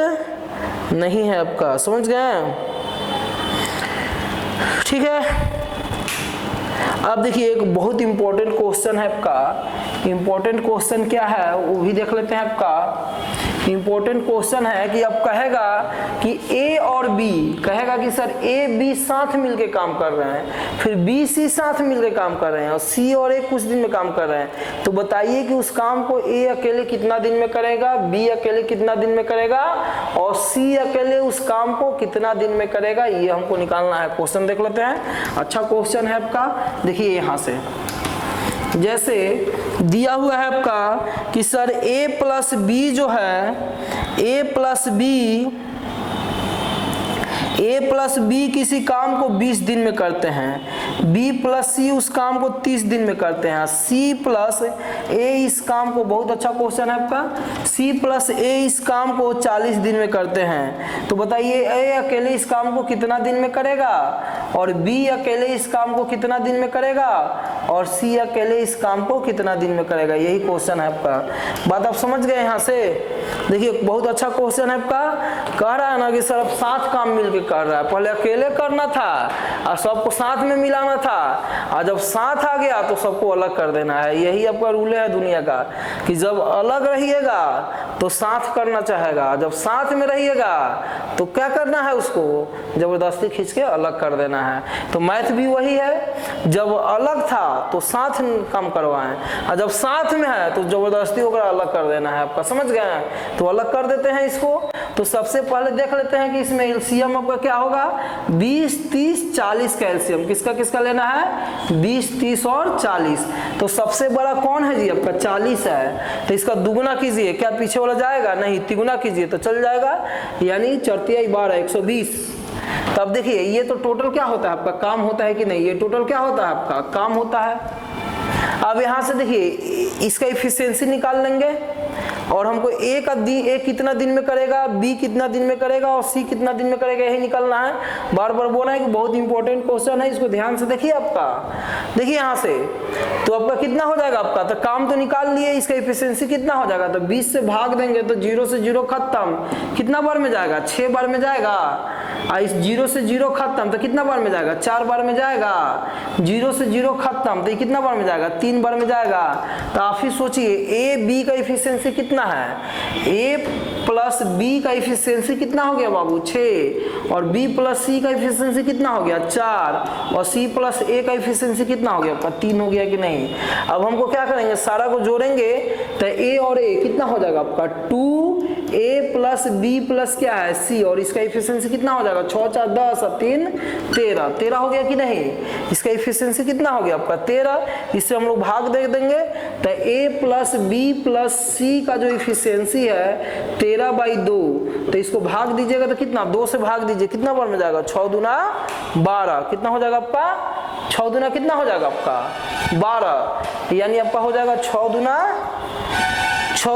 नहीं है आपका, समझ गए, ठीक है। अब देखिए एक बहुत इंपॉर्टेंट क्वेश्चन है आपका। इंपॉर्टेंट क्वेश्चन क्या है वो भी देख लेते हैं आपका। इंपॉर्टेंट क्वेश्चन है कि अब कहेगा कि ए और बी, कहेगा कि सर ए बी साथ मिलके काम कर रहे हैं, फिर बी सी साथ मिलके काम कर रहे हैं और सी और ए कुछ दिन में काम कर रहे हैं। तो बताइए कि उस काम को ए अकेले कितना दिन में करेगा, बी अकेले कितना दिन में करेगा और सी अकेले उस काम को कितना दिन में करेगा, ये हमको निकालना है। क्वेश्चन देख लेते हैं, अच्छा क्वेश्चन है आपका। देखिए यहाँ से जैसे दिया हुआ है आपका कि सर a प्लस बी जो है, a प्लस बी किसी काम को 20 दिन में करते हैं, b प्लस सी उस काम को 30 दिन में करते हैं, c प्लस a इस काम को, बहुत अच्छा क्वेश्चन है आपका, c प्लस a इस काम को 40 दिन में करते हैं। तो बताइए a अकेले इस काम को कितना दिन में करेगा और b अकेले इस काम को कितना दिन में करेगा और c अकेले इस काम को कितना दिन में करेगा, यही क्वेश्चन है आपका। बात आप समझ गए यहाँ से। देखिए बहुत अच्छा क्वेश्चन है आपका। कह रहा है ना कि सर अब 7 काम मिलके कर रहा है, पहले अकेले करना था और सबको साथ में मिलाना था, और जब साथ आ गया तो सबको अलग कर देना है। यही आपका रूल है दुनिया का कि जब अलग रहिएगा तो साथ करना चाहेगा, जब साथ में रहिएगा तो क्या करना है, उसको जबरदस्ती खींच के अलग कर देना है। तो मैथ भी वही है, जब अलग था तो साथ काम करवाएं, और जब साथ में है तो जबरदस्ती होकर अलग कर देना है आपका। समझ गए? तो अलग कर देते हैं इसको। तो सबसे पहले देख लेते हैं कि इसमें एलसीएम आपका क्या होगा, 20, 30, 40 का एलसीएम किसका किसका लेना है, 20, 30 और 40। तो सबसे बड़ा कौन है जी, आपका 40 है। तो इसका दुगुना कीजिए, क्या पीछे वाला जाएगा, नहीं, तिगुना कीजिए तो चल जाएगा, यानी 4 × 12 120। तो अब देखिए ये तो टोटल क्या होता है आपका, काम होता है कि नहीं, ये टोटल क्या होता है आपका, काम होता है। अब यहां से देखिए इसका इफिशियंसी निकाल लेंगे, और हमको ए कितना दिन में करेगा, बी कितना दिन में करेगा और सी कितना दिन में करेगा, यही निकालना है। बार बार बोला है कि बहुत इंपॉर्टेंट क्वेश्चन है, इसको ध्यान से देखिए आपका। देखिए यहाँ से तो आपका कितना हो जाएगा आपका, तो काम तो निकाल लिए, इसका इफिशियंसी कितना हो जाएगा, तो 20 से भाग देंगे तो 0 से 0 खत्म, कितना बार में जाएगा, 6 बार में जाएगा। इस 0 से 0 खत्म तो कितना बार में जाएगा, 4 बार में जाएगा। 0 से 0 खत्म तो ये कितना बार में जाएगा, 3 बार में जाएगा। तो आप ही सोचिए ए बी का इफिशियंसी कितना है, ए प्लस बी का इफिशियंसी कितना हो गया बाबू, 6, और बी प्लस सी का इफिशियंसी कितना हो गया, 4, और सी प्लस ए का इफिशियंसी कितना हो गया आपका, 3 हो गया कि नहीं। अब हमको क्या करेंगे, सारा को जोड़ेंगे तो ए और ए कितना हो जाएगा आपका, 2a प्लस बी प्लस क्या है, सी, और इसका इफिशियंसी कितना हो जाएगा, 6, 4, 10 और 3, 13 हो गया कि नहीं। इसका इफिशियंसी कितना हो गया आपका, 13। इससे हम लोग भाग दे देंगे तो a प्लस बी प्लस सी का जो इफिशियंसी है 13/2, तो इसको भाग दीजिएगा तो कितना, 2 से भाग दीजिए, कितना बार में जाएगा, 6 दूना 12, कितना हो जाएगा आपका, 6 दूना कितना हो जाएगा आपका, 12, यानी आपका हो जाएगा 6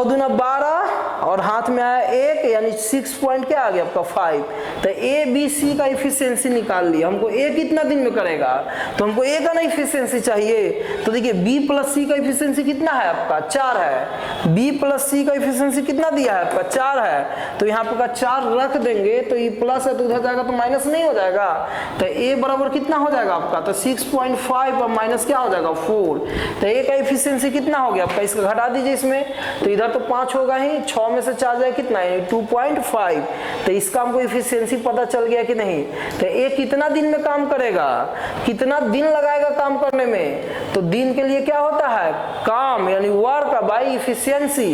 दूना 12, और हाथ में आया 1, यानी 6 पॉइंट क्या आ गया आपका 5। तो ए बी सी का इफिशियंसी निकाल लिया। हमको ए कितना दिन में करेगा, तो हमको ए का ना इफिशियंसी चाहिए। तो देखिए बी प्लस सी का इफिशियंसी कितना है आपका, 4 है। बी प्लस सी का इफिशियंसी कितना दिया है आपका, 4 है। तो यहाँ पर 4 रख देंगे तो ये प्लस है तो उधर जाएगा तो माइनस नहीं हो जाएगा। तो ए बराबर कितना हो जाएगा आपका, तो 6.5 और माइनस क्या हो जाएगा 4। तो ए का इफिशियंसी कितना हो गया आपका, इसका घटा दीजिए इसमें, तो इधर तो 5 होगा ही, 6 में से 4 जाए कितना है 2.5। तो इसका हमको इफिशियंसी पता चल गया कि नहीं। तो ये कितना दिन में काम करेगा, कितना दिन लगाएगा काम करने में, तो दिन के लिए क्या होता है काम, यानी वर्क बाई इफिशियंसी।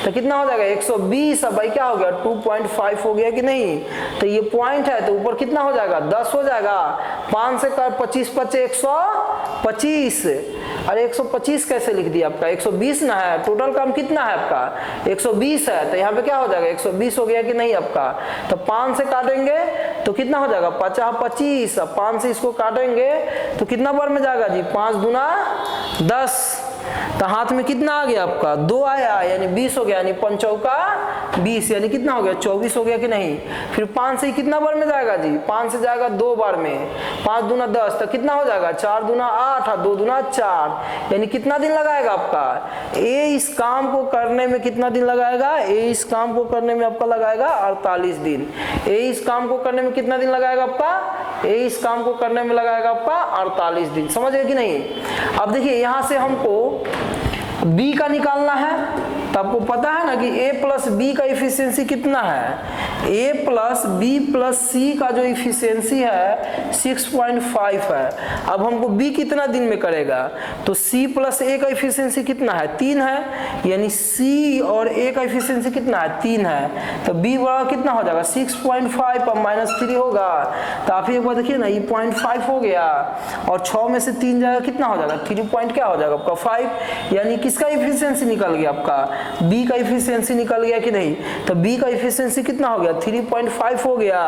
तो कितना हो जाएगा 120 बाई क्या हो गया 2.5 हो गया कि नहीं। तो ये पॉइंट है तो ऊपर कितना हो जाएगा 10 हो जाएगा। 5 से 25 बचे 125, अरे 125 कैसे लिख दिया आपका, 120 ना है, टोटल काम कितना है आपका 120 है। तो यहाँ पे क्या हो जाएगा 120 हो गया कि नहीं आपका। तो 5 से काटेंगे तो कितना हो जाएगा 50 25, 5 से इसको काटेंगे तो कितना बार में जाएगा जी 5 दूना 10। तो हाथ में कितना आ गया आपका 2 आया, यानी 20 हो गया, यानी 5 चौका 20, यानी कितना हो गया 24 हो गया कि नहीं। फिर 5 से कितना बार में जाएगा जी, 5 से जाएगा 2 बार में, 5 दूना 10, तो कितना हो जाएगा 4 दूना 8 और 2 दूना 4, यानी कितना दिन लगाएगा आपका ए इस काम को करने में, कितना दिन लगाएगा ए इस काम को करने में आपका लगाएगा 48 दिन। ए इस काम को करने में कितना दिन लगाएगा आपका, ए इस काम को करने में लगाएगा आपका 48 दिन। समझ गए कि नहीं। अब देखिए यहां से हमको बी का निकालना है। तो आपको पता है ना कि a प्लस बी का इफिशियंसी कितना है, a प्लस बी प्लस सी का जो इफिशियंसी है 6.5 है। अब हमको b कितना दिन में करेगा, तो c प्लस a का इफिशियंसी कितना है 3 है, यानी c और a का इफिशियंसी कितना है 3 है। तो b बराबर कितना हो जाएगा 6.5 और -3 होगा। तो आप एक बार देखिए ना, ये 0.5 हो गया और 6 में से 3 जाएगा कितना हो जाएगा 3 पॉइंट क्या हो जाएगा आपका 5, यानी किसका इफिशियंसी निकल गया आपका B का इफिशियंसी निकल गया कि नहीं। तो B का इफिशियंसी कितना हो गया 3.5 हो गया।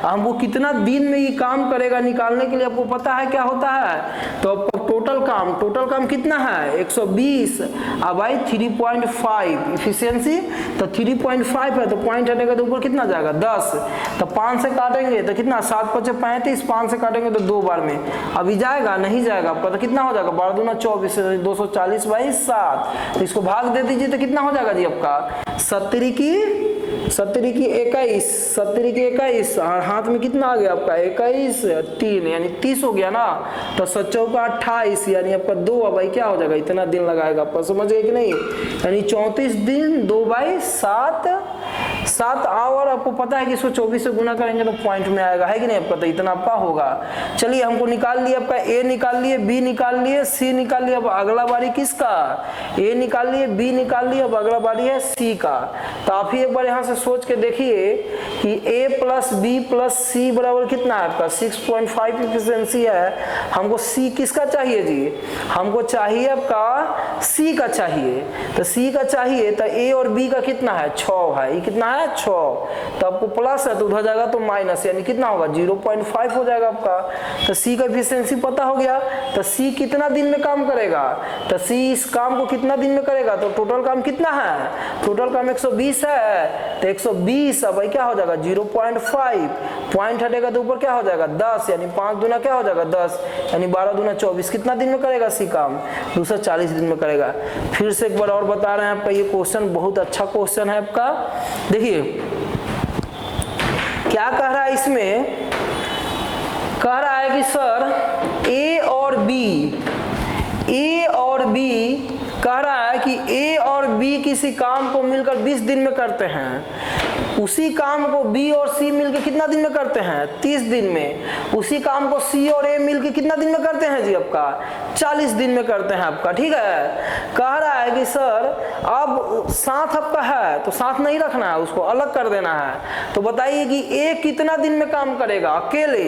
हमको कितना दिन में ये काम करेगा निकालने के लिए आपको पता है क्या होता है। तो टोटल काम कितना है 120 अब आई 3.5 इफिशियंसी, तो 3.5 है तो पॉइंट हटेगा तो ऊपर कितना जाएगा 10। तो 5 से काटेंगे तो कितना 7 × 5 = 35, 5 से काटेंगे तो 2 बार में, अभी जाएगा नहीं जाएगा आपका, तो कितना हो जाएगा 12 दूना 24, 240/7। तो इसको भाग दे दीजिए तो कितना हो जाएगा जी आपका 70 की 70 की 21, 70 की 21 और हाथ में कितना आ गया आपका 21, 3 यानी 30 हो गया ना। तो 7 का 28 यानी आपका 2, भाई क्या हो जाएगा, इतना दिन लगाएगा आपका, समझ गए कि नहीं। यानी 34 दिन 2/7, 7 आवर आपको पता है कि इसको 24 से गुना करेंगे तो पॉइंट में आएगा, है कि नहीं आपका, तो इतना आपका होगा। चलिए हमको निकाल लिया आपका ए निकाल लिए, बी निकाल लिए, सी निकाल लिया। अब अगला बारी किसका, ए निकाल लिए, बी निकाल लिए, अब अगला बारी है सी का। तो आप ही एक बार यहाँ से सोच के देखिए कि ए प्लस बी प्लस सी बराबर कितना है आपका 6.5 इफिशिएंसी है। हमको सी किसका चाहिए जी, हमको चाहिए आपका सी का चाहिए। तो सी का चाहिए तो ए और बी का कितना है 6 है, ये कितना है 6, तो आपको प्लस है तो उधर जाएगा तो माइनस, यानी कितना होगा 0.5 हो जाएगा आपका। तो सी का एफिशिएंसी पता हो गया। तो सी कितना दिन में काम करेगा, तो सी इस काम को कितना दिन में करेगा, तो टोटल काम कितना है, टोटल काम 120 है। तो 120 अब भाई क्या हो जाएगा 0.5, पॉइंट हटेगा तो ऊपर क्या हो जाएगा 10, यानी 5 दूना क्या हो जाएगा 10, यानी 12 दूना 24। कितना दिन में करेगा सी काम, 240 दिन में करेगा। फिर से एक बार और बता रहे हैं आपका, ये क्वेश्चन बहुत अच्छा क्वेश्चन है आपका। देखिए क्या कह रहा है इसमें, कह रहा है कि सर ए और बी कह रहा है कि ए और बी किसी काम को मिलकर 20 दिन में करते हैं। उसी काम को बी और सी मिलकर कितना दिन में करते हैं 30 दिन में। उसी काम को सी और ए मिलकर कितना दिन में करते हैं जी आपका 40 दिन में करते हैं आपका, ठीक है। कह रहा है कि सर अब साथ आपका है तो साथ नहीं रखना है, उसको अलग कर देना है। तो बताइए कि ए कितना दिन में काम करेगा अकेले,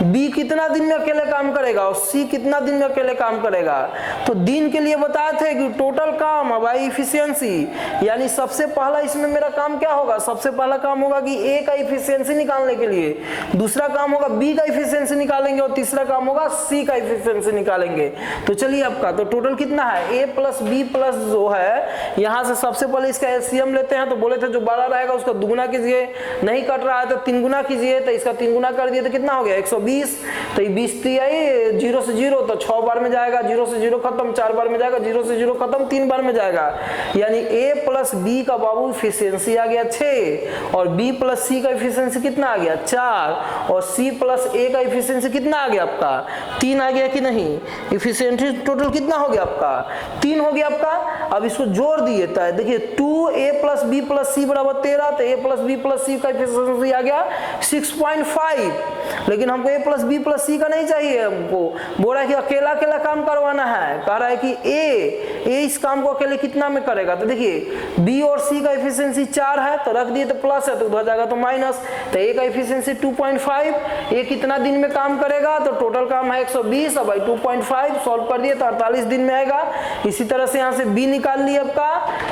बी कितना दिन में अकेले काम करेगा और सी कितना दिन में अकेले काम करेगा। तो दिन के लिए बताए थे कि टोटल काम बाई इफिशियंसी, यानी सबसे पहला इसमें मेरा काम क्या होगा, सबसे पहला काम होगा कि ए का इफिशियंसी निकालने के लिए, दूसरा काम होगा बी का इफिशियंसी निकालेंगे और तीसरा काम होगा सी का इफिशियंसी निकालेंगे। तो चलिए आपका तो टोटल कितना है ए प्लस बी प्लस जो है, यहाँ से सबसे पहले इसका एलसीएम लेते हैं। तो बोले थे जो 12 रहेगा उसका दुगुना कीजिए, नहीं कट रहा है तो 3 गुना कीजिए। तो इसका 3 गुना कर दिए तो कितना हो गया 120। तो ये 20 आई 0 से 0 तो 6 बार में जाएगा, 0 से 0 खत्म, 4 बार में जाएगा, 0 से 0 खत्म, 3 बार में जाएगा। यानी ए प्लस बी का बाबू इफिशियंसी आ गया 6 और बी प्लस सी का इफिशियंसी कितना आ गया 4 और सी प्लस ए का इफिशियंसी कितना आ गया आपका 3 आ गया कि नहीं। इफिशियंसी टोटल कितना हो गया आपका 3 हो गया आपका। अब इसको जोड़ दिए तो देखिए 2a प्लस बी प्लस सी बराबर 13, तो a प्लस बी प्लस सी का इफिशियंसी आ गया 6.5। लेकिन हमको a प्लस बी प्लस सी का नहीं चाहिए, हमको बोल रहा है कि अकेला अकेला काम करवाना है। कह रहा है कि ए इस काम को अकेले कितना में करेगा। तो देखिए b और c का इफिशियंसी 4 है तो रख दिए तो प्लस है तो उधर जाएगा तो माइनस। तो a का इफिशियंसी 2.5, a कितना दिन में काम करेगा तो टोटल काम है 120 और भाई 2.5 सॉल्व कर दिए तो 48 दिन में आएगा। इसी तरह से यहाँ से b निकाल लिया आपका,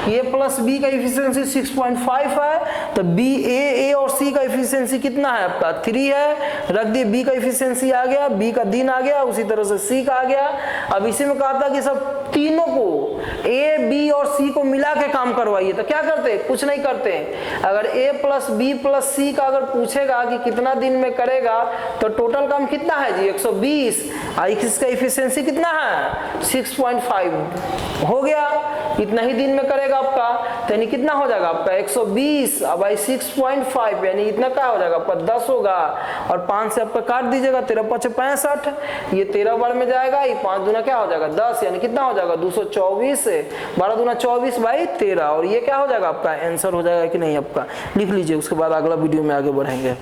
a प्लस बी का इफिशियंसी 6.5 है तो b a और c का इफिशियंसी कितना है आपका 3 है, रख दिए b का इफिशियंसी आ गया, b का दिन आ गया, उसी तरह से c का आ गया। अब इसी में कहा था कि सब तीनों को a b और c को मिला के काम करवाइए। तो क्या करते, कुछ नहीं करते। अगर a प्लस बी प्लस सी का अगर पूछेगा कि कितना दिन में करेगा तो टोटल काम कितना है जी 120, इसका इफिशियंसी कितना है 6.5 हो गया, इतना ही दिन में करेगा आपका। तो यानी कितना हो जाएगा आपका 120 अब भाई 6.5 यानी इतना क्या हो जाएगा आपका 10 होगा और 5 से आपका काट दीजिएगा, 13 5 65, ये 13 बार में जाएगा, ये 5 दूना क्या हो जाएगा 10, यानी कितना हो जाएगा 224, 12 दूना 24 बाई 13 और ये क्या हो जाएगा आपका आंसर हो जाएगा कि नहीं आपका। लिख लीजिए, उसके बाद अगला वीडियो में आगे बढ़ेंगे।